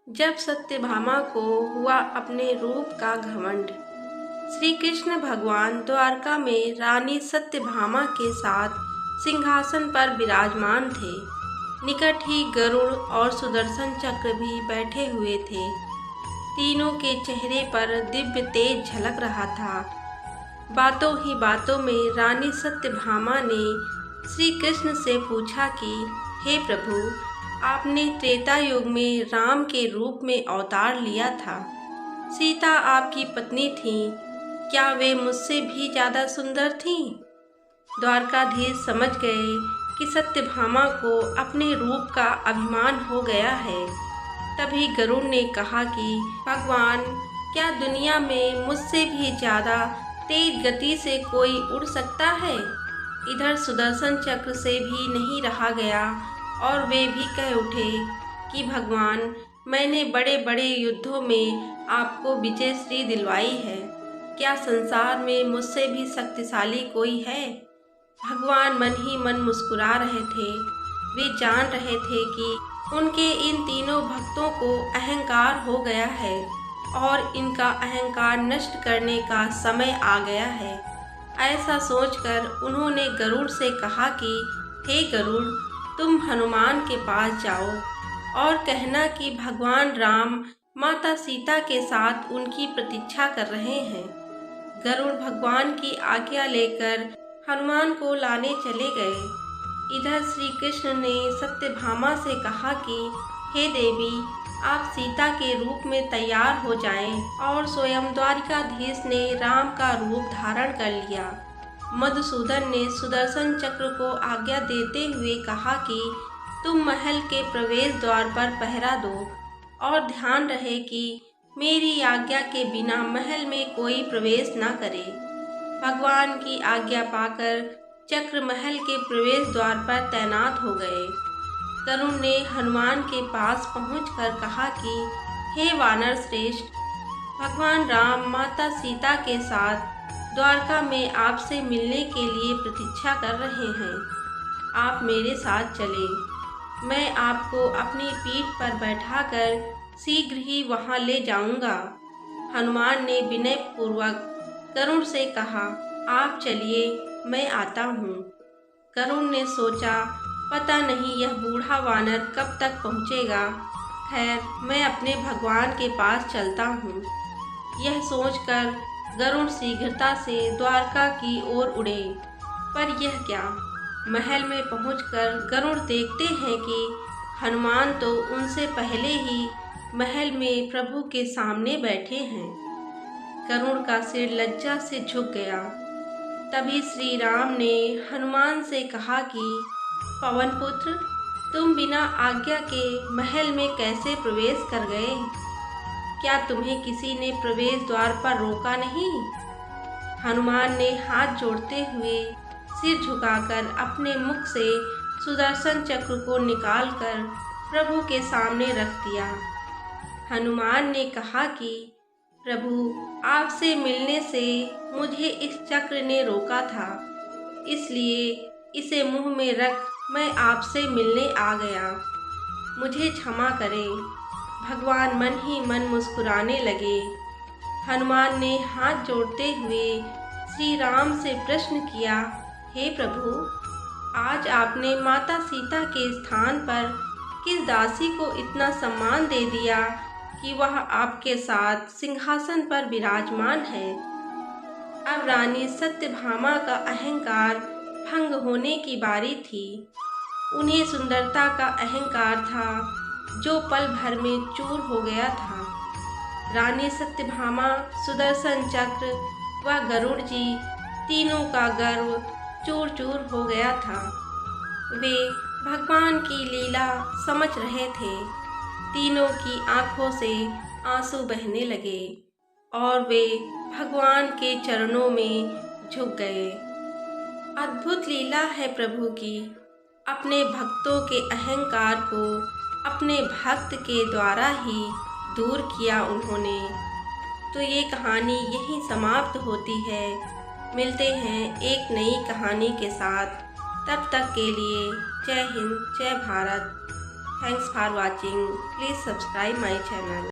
जब सत्यभामा को हुआ अपने रूप का घमंड। श्री कृष्ण भगवान द्वारका में रानी सत्यभामा के साथ सिंहासन पर विराजमान थे। निकट ही गरुड़ और सुदर्शन चक्र भी बैठे हुए थे। तीनों के चेहरे पर दिव्य तेज झलक रहा था। बातों ही बातों में रानी सत्यभामा ने श्री कृष्ण से पूछा कि हे प्रभु, आपने त्रेता युग में राम के रूप में अवतार लिया था। सीता आपकी पत्नी थी, क्या वे मुझसे भी ज़्यादा सुंदर थीं? द्वारकाधीश समझ गए कि सत्यभामा को अपने रूप का अभिमान हो गया है। तभी गरुड़ ने कहा कि भगवान, क्या दुनिया में मुझसे भी ज़्यादा तेज गति से कोई उड़ सकता है? इधर सुदर्शन चक्र से भी नहीं रहा गया और वे भी कह उठे कि भगवान, मैंने बड़े बड़े युद्धों में आपको विजय श्री दिलवाई है। क्या संसार में मुझसे भी शक्तिशाली कोई है? भगवान मन ही मन मुस्कुरा रहे थे। वे जान रहे थे कि उनके इन तीनों भक्तों को अहंकार हो गया है और इनका अहंकार नष्ट करने का समय आ गया है। ऐसा सोचकर उन्होंने गरुड़ से कहा कि हे गरुड़, तुम हनुमान के पास जाओ और कहना कि भगवान राम माता सीता के साथ उनकी प्रतीक्षा कर रहे हैं। गरुड़ भगवान की आज्ञा लेकर हनुमान को लाने चले गए। इधर श्री कृष्ण ने सत्यभामा से कहा कि हे देवी, आप सीता के रूप में तैयार हो जाएं और स्वयं द्वारिकाधीश ने राम का रूप धारण कर लिया। मधुसूदन ने सुदर्शन चक्र को आज्ञा देते हुए कहा कि तुम महल के प्रवेश द्वार पर पहरा दो और ध्यान रहे कि मेरी आज्ञा के बिना महल में कोई प्रवेश न करे। भगवान की आज्ञा पाकर चक्र महल के प्रवेश द्वार पर तैनात हो गए। गरुड़ ने हनुमान के पास पहुंचकर कहा कि हे वानर श्रेष्ठ, भगवान राम माता सीता के साथ द्वारका में आपसे मिलने के लिए प्रतीक्षा कर रहे हैं। आप मेरे साथ चलें। मैं आपको अपनी पीठ पर बैठाकर शीघ्र ही वहां ले जाऊंगा। हनुमान ने विनय पूर्वक गरुड़ से कहा, आप चलिए, मैं आता हूँ। गरुड़ ने सोचा, पता नहीं यह बूढ़ा वानर कब तक पहुँचेगा। खैर, मैं अपने भगवान के पास चलता हूँ। यह सोचकर गरुड़ शीघ्रता से द्वारका की ओर उड़े। पर यह क्या, महल में पहुंचकर गरुड़ देखते हैं कि हनुमान तो उनसे पहले ही महल में प्रभु के सामने बैठे हैं। गरुड़ का सिर लज्जा से झुक गया। तभी श्री राम ने हनुमान से कहा कि पवन पुत्र, तुम बिना आज्ञा के महल में कैसे प्रवेश कर गए? क्या तुम्हें किसी ने प्रवेश द्वार पर रोका नहीं? हनुमान ने हाथ जोड़ते हुए सिर झुकाकर अपने मुख से सुदर्शन चक्र को निकालकर प्रभु के सामने रख दिया। हनुमान ने कहा कि प्रभु, आपसे मिलने से मुझे इस चक्र ने रोका था, इसलिए इसे मुंह में रख मैं आपसे मिलने आ गया। मुझे क्षमा करें। भगवान मन ही मन मुस्कुराने लगे। हनुमान ने हाथ जोड़ते हुए श्री राम से प्रश्न किया, हे प्रभु, आज आपने माता सीता के स्थान पर किस दासी को इतना सम्मान दे दिया कि वह आपके साथ सिंहासन पर विराजमान है? अब रानी सत्यभामा का अहंकार भंग होने की बारी थी। उन्हें सुंदरता का अहंकार था जो पल भर में चूर हो गया था। रानी सत्यभामा, सुदर्शन चक्र व गरुड़ जी, तीनों का गर्व चूर चूर हो गया था। वे भगवान की लीला समझ रहे थे। तीनों की आंखों से आंसू बहने लगे और वे भगवान के चरणों में झुक गए। अद्भुत लीला है प्रभु की। अपने भक्तों के अहंकार को अपने भक्त के द्वारा ही दूर किया उन्होंने। तो ये कहानी यहीं समाप्त होती है। मिलते हैं एक नई कहानी के साथ। तब तक के लिए जय हिंद, जय Bharat. Thanks for watching. Please subscribe my channel.